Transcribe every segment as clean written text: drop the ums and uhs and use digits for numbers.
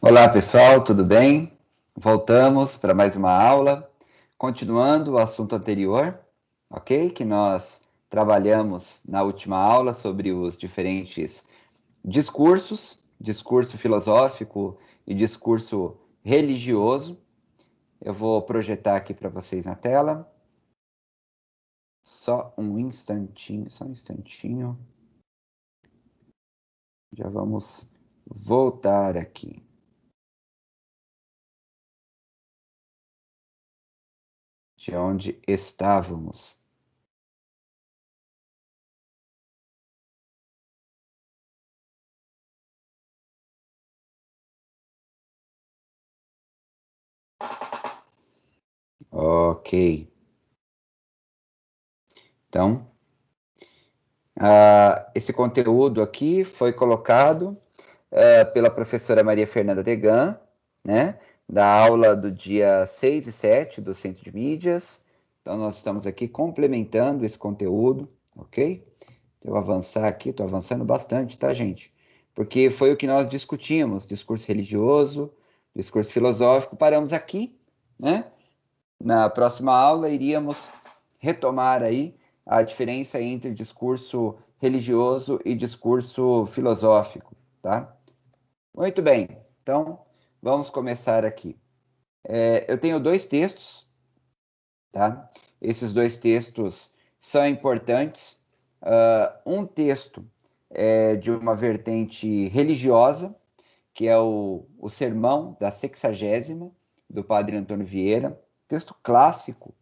Olá, pessoal, tudo bem? Voltamos para mais uma aula, continuando o assunto anterior, ok? Que nós trabalhamos na última aula sobre os diferentes discursos, discurso filosófico e discurso religioso. Eu vou projetar aqui para vocês na tela. Só um instantinho, só um instantinho. Já vamos voltar aqui. De onde estávamos. Ok. Então, esse conteúdo aqui foi colocado pela professora Maria Fernanda Degan, né, da aula do dia 6 e 7 do Centro de Mídias. Então, nós estamos aqui complementando esse conteúdo, ok? Eu avançar aqui, estou avançando bastante, tá, gente? Porque foi o que nós discutimos, discurso religioso, discurso filosófico, paramos aqui, né? Na próxima aula, iríamos retomar aí a diferença entre discurso religioso e discurso filosófico, tá? Muito bem, então vamos começar aqui. Eu tenho dois textos, tá? Esses dois textos são importantes. Um texto é de uma vertente religiosa, que é o Sermão da Sexagésima, do Padre Antônio Vieira, texto clássico,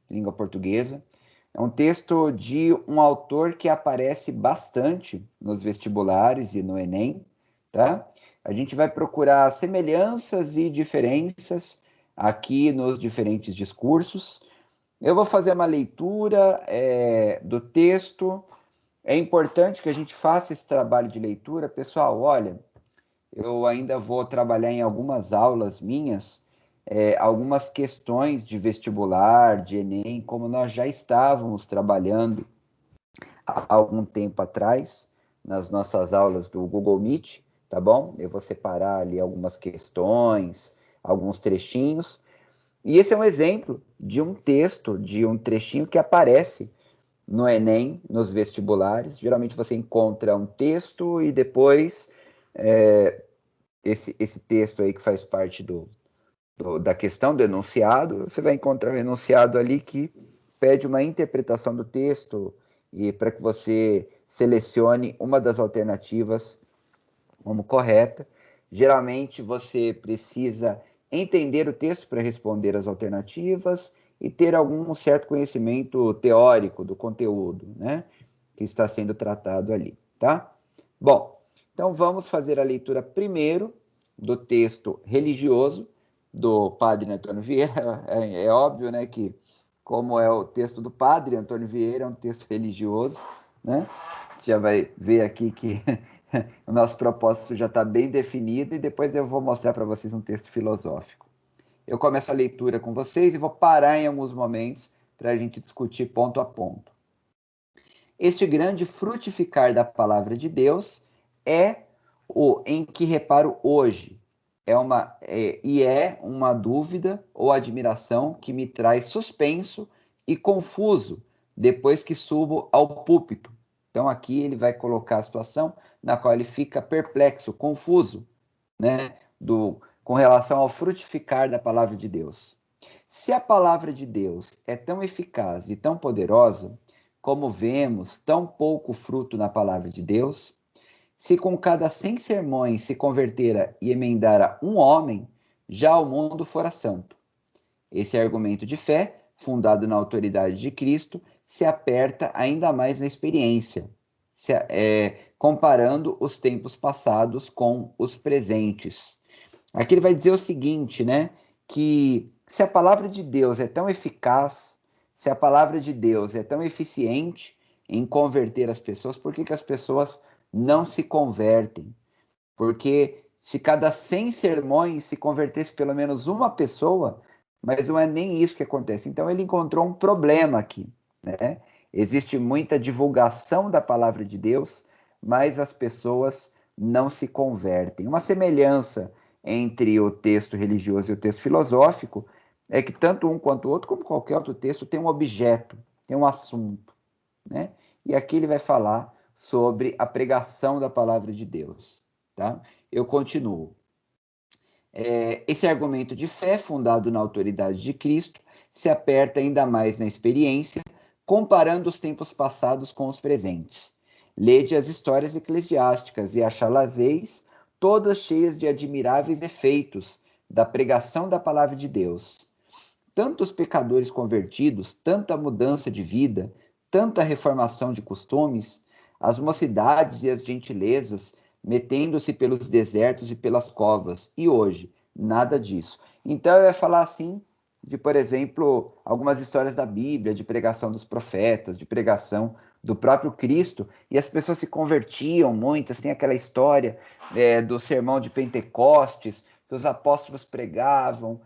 língua portuguesa. É um texto de um autor que aparece bastante nos vestibulares e no Enem, tá? A gente vai procurar semelhanças e diferenças aqui nos diferentes discursos. Eu vou fazer uma leitura do texto. É importante que a gente faça esse trabalho de leitura. Pessoal, olha, eu ainda vou trabalhar em algumas aulas minhas, algumas questões de vestibular, de Enem, como nós já estávamos trabalhando há algum tempo atrás, nas nossas aulas do Google Meet, tá bom? Eu vou separar ali algumas questões, alguns trechinhos. E esse é um exemplo de um texto, de um trechinho que aparece no Enem, nos vestibulares. Geralmente você encontra um texto e depois esse texto aí que faz parte da questão do enunciado, você vai encontrar um enunciado ali que pede uma interpretação do texto e para que você selecione uma das alternativas como correta. Geralmente você precisa entender o texto para responder as alternativas e ter algum certo conhecimento teórico do conteúdo, né, que está sendo tratado ali, tá? Bom, então vamos fazer a leitura primeiro do texto religioso do Padre Antônio Vieira. É óbvio, né, que como é o texto do Padre Antônio Vieira, é um texto religioso, né? Já vai ver aqui que o nosso propósito já está bem definido e depois eu vou mostrar para vocês um texto filosófico. Eu começo a leitura com vocês e vou parar em alguns momentos para a gente discutir ponto a ponto. Este grande frutificar da palavra de Deus é o em que reparo hoje. É uma dúvida ou admiração que me traz suspenso e confuso depois que subo ao púlpito. Então aqui ele vai colocar a situação na qual ele fica perplexo, confuso, né, com relação ao frutificar da palavra de Deus. Se a palavra de Deus é tão eficaz e tão poderosa, como vemos tão pouco fruto na palavra de Deus, se com cada 100 sermões se convertera e emendara um homem, já o mundo fora santo. Esse argumento de fé, fundado na autoridade de Cristo, se aperta ainda mais na experiência, comparando os tempos passados com os presentes. Aqui ele vai dizer o seguinte, né? Que se a palavra de Deus é tão eficaz, se a palavra de Deus é tão eficiente em converter as pessoas, por que as pessoas não se convertem? Porque se cada 100 sermões se convertesse pelo menos uma pessoa, mas não é nem isso que acontece. Então ele encontrou um problema aqui, né? Existe muita divulgação da palavra de Deus, mas as pessoas não se convertem. Uma semelhança entre o texto religioso e o texto filosófico é que tanto um quanto o outro, como qualquer outro texto, tem um objeto, tem um assunto, né? E aqui ele vai falar sobre a pregação da palavra de Deus, tá? Eu continuo. Esse argumento de fé, fundado na autoridade de Cristo, se aperta ainda mais na experiência, comparando os tempos passados com os presentes. Lede as histórias eclesiásticas e achá-las-eis todas cheias de admiráveis efeitos da pregação da palavra de Deus. Tantos pecadores convertidos, tanta mudança de vida, tanta reformação de costumes, as mocidades e as gentilezas metendo-se pelos desertos e pelas covas. E hoje, nada disso. Então, eu ia falar assim de, por exemplo, algumas histórias da Bíblia, de pregação dos profetas, de pregação do próprio Cristo, e as pessoas se convertiam, muitas. Tem aquela história do sermão de Pentecostes, que os apóstolos pregaram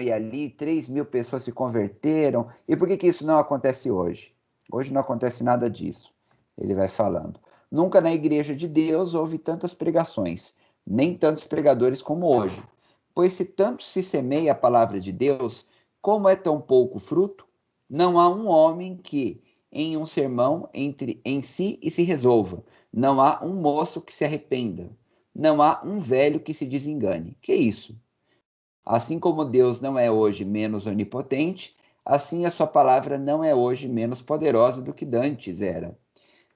e ali 3.000 pessoas se converteram. E por que isso não acontece hoje? Hoje não acontece nada disso. Ele vai falando. Nunca na igreja de Deus houve tantas pregações, nem tantos pregadores como hoje. Pois se tanto se semeia a palavra de Deus, como é tão pouco fruto, não há um homem que em um sermão entre em si e se resolva. Não há um moço que se arrependa. Não há um velho que se desengane. Que isso? Assim como Deus não é hoje menos onipotente, assim a sua palavra não é hoje menos poderosa do que dantes era.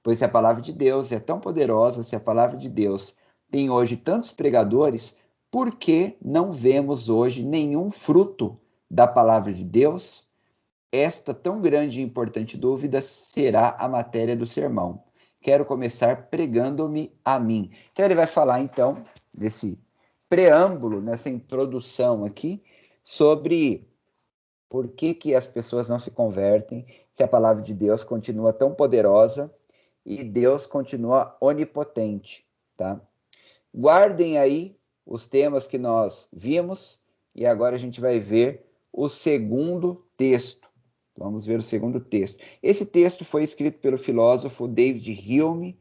Pois se a palavra de Deus é tão poderosa, se a palavra de Deus tem hoje tantos pregadores, por que não vemos hoje nenhum fruto da palavra de Deus? Esta tão grande e importante dúvida será a matéria do sermão. Quero começar pregando-me a mim. Então ele vai falar então desse preâmbulo, nessa introdução aqui, sobre por que as pessoas não se convertem, se a palavra de Deus continua tão poderosa e Deus continua onipotente, tá? Guardem aí os temas que nós vimos e agora a gente vai ver o segundo texto. Vamos ver o segundo texto. Esse texto foi escrito pelo filósofo David Hume,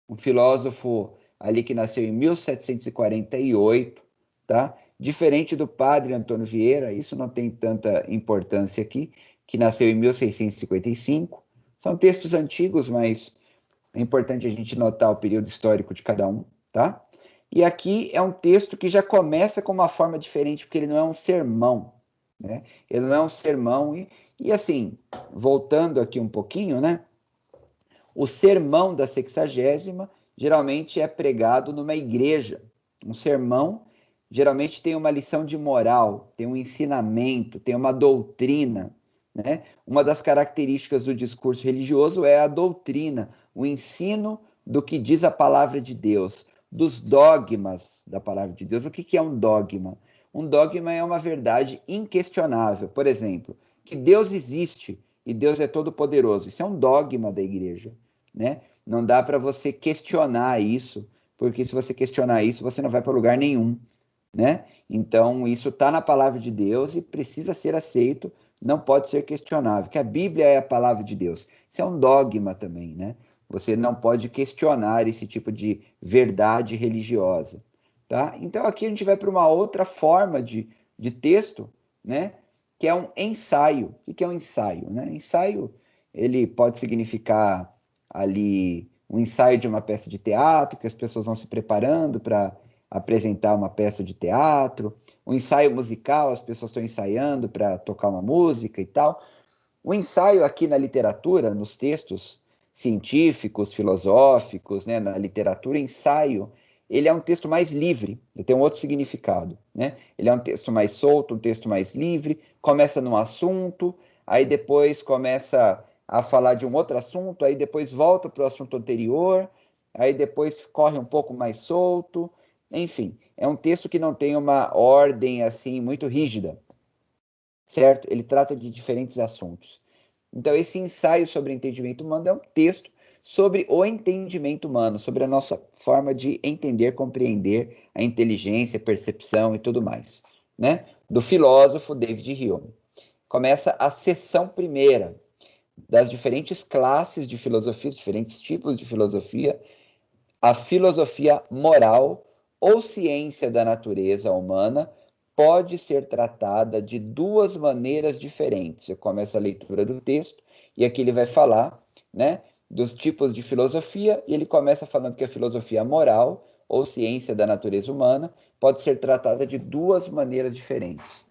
um filósofo ali que nasceu em 1748, tá? Diferente do padre Antônio Vieira, isso não tem tanta importância aqui, que nasceu em 1655. São textos antigos, mas é importante a gente notar o período histórico de cada um, tá? E aqui é um texto que já começa com uma forma diferente, porque ele não é um sermão, né? Ele não é um sermão e assim, voltando aqui um pouquinho, né? O sermão da sexagésima geralmente é pregado numa igreja. Um sermão geralmente tem uma lição de moral, tem um ensinamento, tem uma doutrina, né? Uma das características do discurso religioso é a doutrina, o ensino do que diz a palavra de Deus, dos dogmas da palavra de Deus. O que é um dogma? Um dogma é uma verdade inquestionável. Por exemplo, que Deus existe e Deus é todo-poderoso. Isso é um dogma da igreja, né? Não dá para você questionar isso, porque se você questionar isso, você não vai para lugar nenhum, né? Então, isso está na palavra de Deus e precisa ser aceito, não pode ser questionável, que a Bíblia é a palavra de Deus. Isso é um dogma também, né? Você não pode questionar esse tipo de verdade religiosa, tá? Então, aqui a gente vai para uma outra forma de texto, né? Que é um ensaio. O que é um ensaio, né? Ensaio, ele pode significar ali um ensaio de uma peça de teatro, que as pessoas vão se preparando para apresentar uma peça de teatro, um ensaio musical, as pessoas estão ensaiando para tocar uma música e tal. O ensaio aqui na literatura, nos textos científicos, filosóficos, né, na literatura, ensaio, ele é um texto mais livre, ele tem um outro significado, né? Ele é um texto mais solto, um texto mais livre, começa num assunto, aí depois começa a falar de um outro assunto, aí depois volta para o assunto anterior, aí depois corre um pouco mais solto, enfim, é um texto que não tem uma ordem assim muito rígida, certo? Ele trata de diferentes assuntos. Então, esse ensaio sobre entendimento humano é um texto sobre o entendimento humano, sobre a nossa forma de entender, compreender a inteligência, percepção e tudo mais, né? Do filósofo David Hume. Começa a seção primeira das diferentes classes de filosofias, diferentes tipos de filosofia, a filosofia moral ou ciência da natureza humana pode ser tratada de duas maneiras diferentes. Eu começo a leitura do texto e aqui ele vai falar, né, dos tipos de filosofia, e ele começa falando que a filosofia moral ou ciência da natureza humana pode ser tratada de duas maneiras diferentes.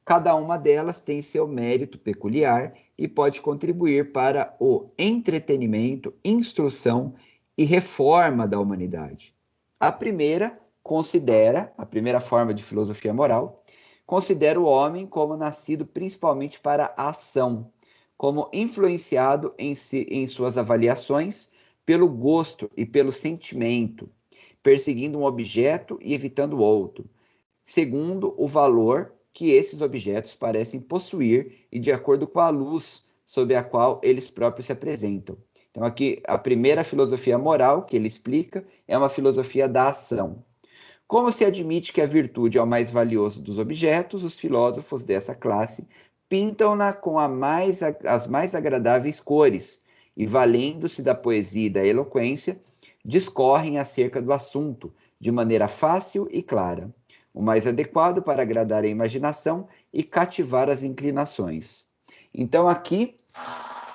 Cada uma delas tem seu mérito peculiar e pode contribuir para o entretenimento, instrução e reforma da humanidade. A primeira forma de filosofia moral, considera o homem como nascido principalmente para a ação, como influenciado em suas avaliações pelo gosto e pelo sentimento, perseguindo um objeto e evitando outro, segundo o valor que esses objetos parecem possuir e de acordo com a luz sob a qual eles próprios se apresentam. Então, aqui, a primeira filosofia moral que ele explica é uma filosofia da ação. Como se admite que a virtude é o mais valioso dos objetos, os filósofos dessa classe pintam-na com as mais agradáveis cores e, valendo-se da poesia e da eloquência, discorrem acerca do assunto de maneira fácil e clara, o mais adequado para agradar a imaginação e cativar as inclinações. Então, aqui,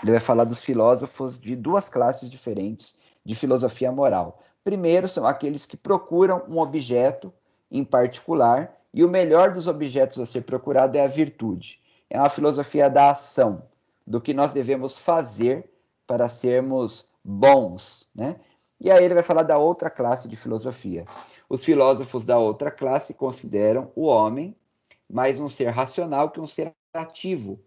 ele vai falar dos filósofos de duas classes diferentes de filosofia moral. Primeiro, são aqueles que procuram um objeto em particular, e o melhor dos objetos a ser procurado é a virtude. É uma filosofia da ação, do que nós devemos fazer para sermos bons, né? E aí ele vai falar da outra classe de filosofia. Os filósofos da outra classe consideram o homem mais um ser racional que um ser ativo.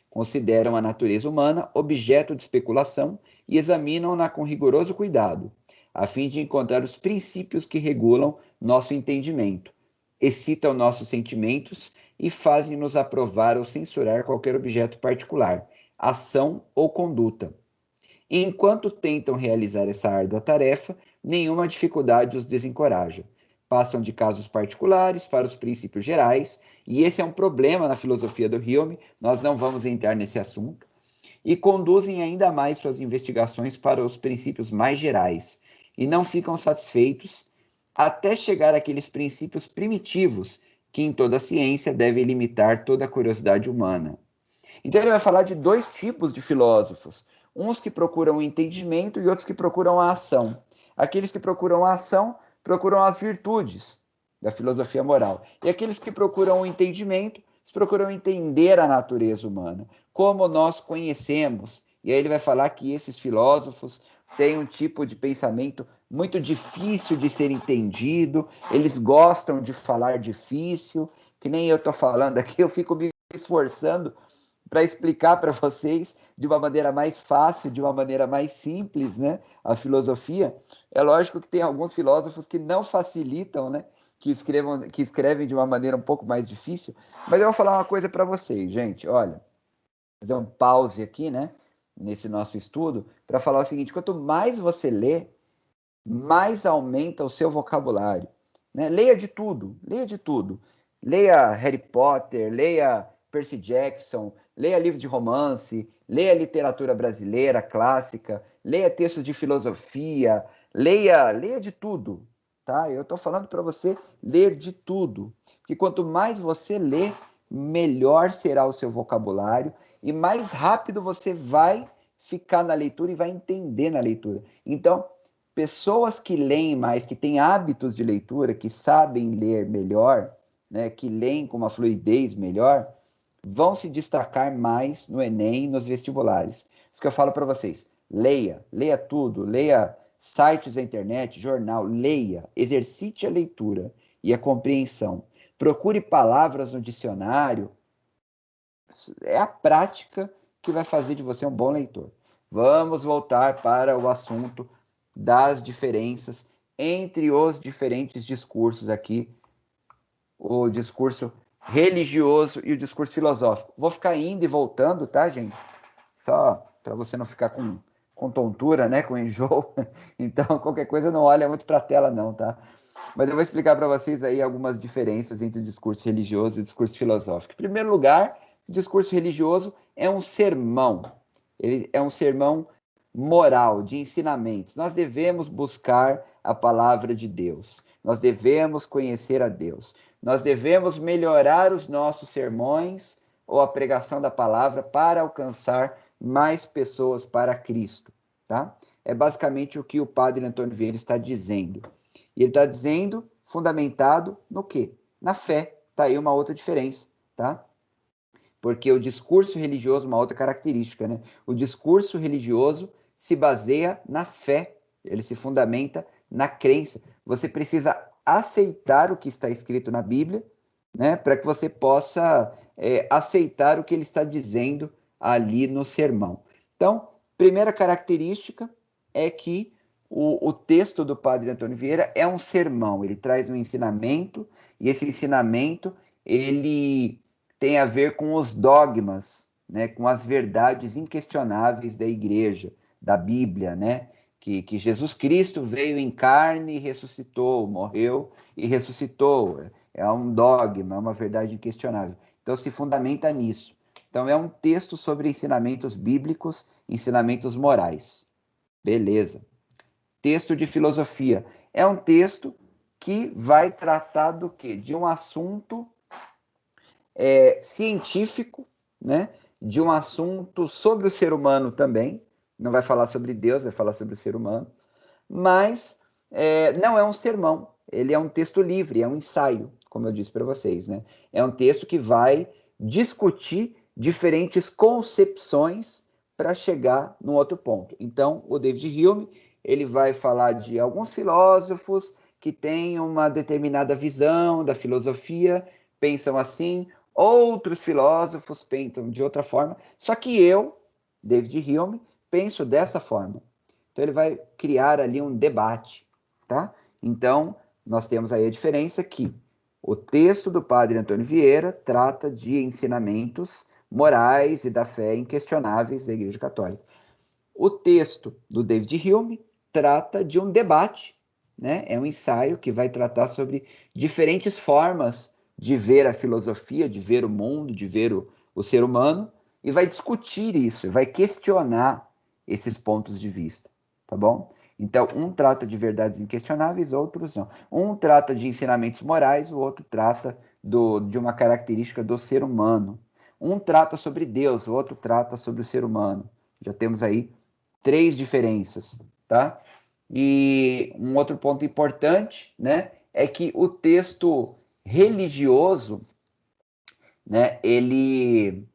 Consideram a natureza humana objeto de especulação e examinam-na com rigoroso cuidado, a fim de encontrar os princípios que regulam nosso entendimento, excitam nossos sentimentos e fazem-nos aprovar ou censurar qualquer objeto particular, ação ou conduta. E enquanto tentam realizar essa árdua tarefa, nenhuma dificuldade os desencoraja. Passam de casos particulares para os princípios gerais, e esse é um problema na filosofia do Hume, nós não vamos entrar nesse assunto, e conduzem ainda mais suas investigações para os princípios mais gerais, e não ficam satisfeitos até chegar àqueles princípios primitivos que em toda a ciência devem limitar toda a curiosidade humana. Então ele vai falar de dois tipos de filósofos, uns que procuram o entendimento e outros que procuram a ação. Aqueles que procuram a ação procuram as virtudes da filosofia moral, e aqueles que procuram o entendimento procuram entender a natureza humana, como nós conhecemos. E aí ele vai falar que esses filósofos têm um tipo de pensamento muito difícil de ser entendido, eles gostam de falar difícil, que nem eu estou falando aqui, eu fico me esforçando para explicar para vocês de uma maneira mais fácil, de uma maneira mais simples, né, a filosofia. É lógico que tem alguns filósofos que não facilitam, né, que escrevem de uma maneira um pouco mais difícil, mas eu vou falar uma coisa para vocês, gente, olha, fazer um pause aqui, né, nesse nosso estudo, para falar o seguinte: quanto mais você lê, mais aumenta o seu vocabulário, né? Leia de tudo, leia de tudo. Leia Harry Potter, leia Percy Jackson, leia livros de romance, leia literatura brasileira clássica, leia textos de filosofia, leia de tudo, tá? Eu estou falando para você ler de tudo, porque quanto mais você lê, melhor será o seu vocabulário e mais rápido você vai ficar na leitura e vai entender na leitura. Então, pessoas que leem mais, que têm hábitos de leitura, que sabem ler melhor, né, que leem com uma fluidez melhor, vão se destacar mais no Enem e nos vestibulares. Isso que eu falo para vocês. Leia tudo, leia sites da internet, jornal, leia, exercite a leitura e a compreensão. Procure palavras no dicionário. É a prática que vai fazer de você um bom leitor. Vamos voltar para o assunto das diferenças entre os diferentes discursos aqui, o discurso religioso e o discurso filosófico. Vou ficar indo e voltando, tá, gente? Só para você não ficar com tontura, né, com enjoo. Então, qualquer coisa, não olha muito para a tela, não, tá? Mas eu vou explicar para vocês aí algumas diferenças entre o discurso religioso e o discurso filosófico. Em primeiro lugar, o discurso religioso é um sermão. Ele é um sermão moral, de ensinamentos. Nós devemos buscar a palavra de Deus. Nós devemos conhecer a Deus. Nós devemos melhorar os nossos sermões ou a pregação da palavra para alcançar mais pessoas para Cristo, tá? É basicamente o que o padre Antônio Vieira está dizendo. E ele está dizendo, fundamentado no quê? Na fé. Tá aí uma outra diferença, tá? Porque o discurso religioso, uma outra característica, né? O discurso religioso se baseia na fé, ele se fundamenta na crença. Você precisa aceitar o que está escrito na Bíblia, né? Para que você possa aceitar o que ele está dizendo ali no sermão. Então, primeira característica é que o texto do padre Antônio Vieira é um sermão, ele traz um ensinamento, e esse ensinamento, ele tem a ver com os dogmas, né, com as verdades inquestionáveis da igreja, da Bíblia, né, que Jesus Cristo veio em carne e ressuscitou, morreu e ressuscitou. É um dogma, é uma verdade inquestionável. Então se fundamenta nisso. Então é um texto sobre ensinamentos bíblicos, ensinamentos morais. Beleza. Texto de filosofia. É um texto que vai tratar do quê? De um assunto científico, né? De um assunto sobre o ser humano também. Não vai falar sobre Deus, vai falar sobre o ser humano. Mas não é um sermão. Ele é um texto livre, é um ensaio, como eu disse para vocês, né? É um texto que vai discutir diferentes concepções para chegar num outro ponto. Então, o David Hume, ele vai falar de alguns filósofos que têm uma determinada visão da filosofia, pensam assim, outros filósofos pensam de outra forma, só que eu, David Hume, penso dessa forma. Então ele vai criar ali um debate, tá? Então, nós temos aí a diferença que o texto do padre Antônio Vieira trata de ensinamentos morais e da fé inquestionáveis da Igreja Católica. O texto do David Hume trata de um debate, né? É um ensaio que vai tratar sobre diferentes formas de ver a filosofia, de ver o mundo, de ver o ser humano, e vai discutir isso, vai questionar esses pontos de vista, tá bom? Então, um trata de verdades inquestionáveis, outros não. Um trata de ensinamentos morais, o outro trata de uma característica do ser humano. Um trata sobre Deus, o outro trata sobre o ser humano. Já temos aí 3 diferenças, tá? E um outro ponto importante, né, é que o texto religioso, né, ele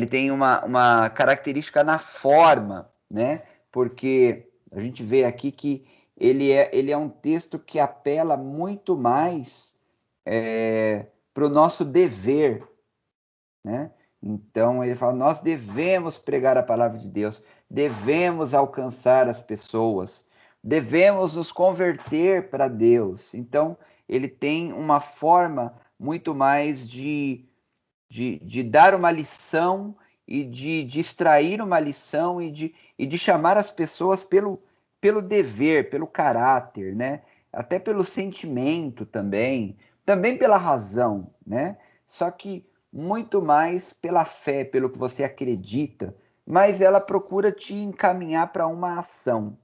tem uma característica na forma, né, porque a gente vê aqui que ele é um texto que apela muito mais para o nosso dever, né? Então ele fala: nós devemos pregar a palavra de Deus, devemos alcançar as pessoas, devemos nos converter para Deus. Então ele tem uma forma muito mais de dar uma lição e de extrair uma lição e de chamar as pessoas pelo dever, pelo caráter, né? Até pelo sentimento também, também pela razão, né? Só que muito mais pela fé, pelo que você acredita, mas ela procura te encaminhar para uma ação,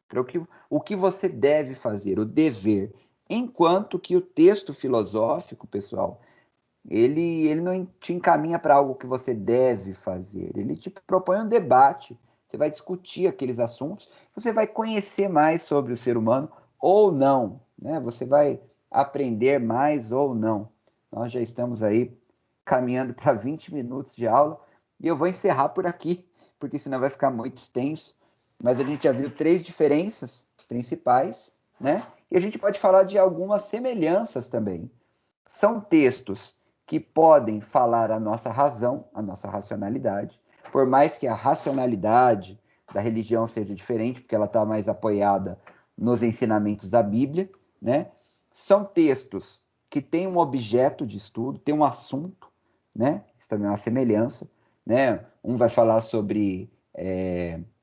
para o que você deve fazer, o dever. Enquanto que o texto filosófico, pessoal, ele não te encaminha para algo que você deve fazer, ele te propõe um debate, você vai discutir aqueles assuntos, você vai conhecer mais sobre o ser humano ou não, né? Você vai aprender mais ou não. Nós já estamos aí caminhando para 20 minutos de aula e eu vou encerrar por aqui, porque senão vai ficar muito extenso. Mas a gente já viu 3 diferenças principais, né? E a gente pode falar de algumas semelhanças também. São textos que podem falar a nossa razão, a nossa racionalidade, por mais que a racionalidade da religião seja diferente, porque ela está mais apoiada nos ensinamentos da Bíblia, né? São textos que têm um objeto de estudo, têm um assunto, né? Isso também é uma semelhança, né? Um vai falar sobre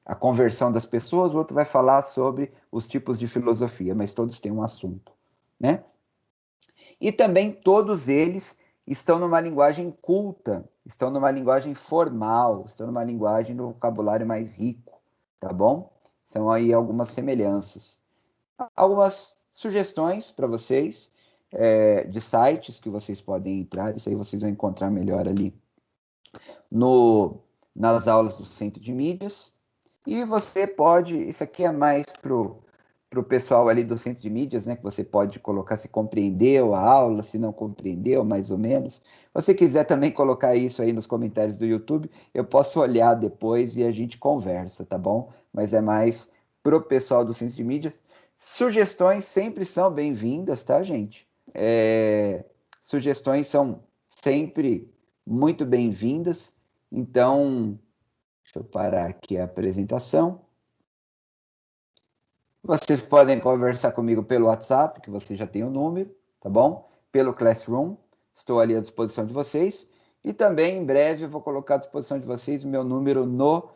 a conversão das pessoas, o outro vai falar sobre os tipos de filosofia, mas todos têm um assunto, né? E também todos eles estão numa linguagem culta, estão numa linguagem formal, estão numa linguagem do vocabulário mais rico, tá bom? São aí algumas semelhanças. Algumas sugestões para vocês de sites que vocês podem entrar, isso aí vocês vão encontrar melhor ali no, nas aulas do Centro de Mídias. E você pode, isso aqui é mais para o pessoal ali do Centro de Mídias, né? Que você pode colocar se compreendeu a aula, se não compreendeu, mais ou menos. Se você quiser também colocar isso aí nos comentários do YouTube, eu posso olhar depois e a gente conversa, tá bom? Mas é mais para o pessoal do Centro de Mídias. Sugestões sempre são bem-vindas, tá, gente? Sugestões são sempre muito bem-vindas. Então, deixa eu parar aqui a apresentação. Vocês podem conversar comigo pelo WhatsApp, que você já tem o número, tá bom? Pelo Classroom, estou ali à disposição de vocês. E também, em breve, eu vou colocar à disposição de vocês o meu número no,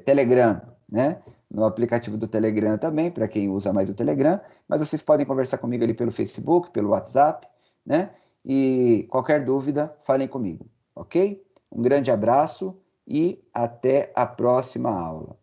Telegram, né? No aplicativo do Telegram também, para quem usa mais o Telegram. Mas vocês podem conversar comigo ali pelo Facebook, pelo WhatsApp, né? E qualquer dúvida, falem comigo, ok? Um grande abraço e até a próxima aula.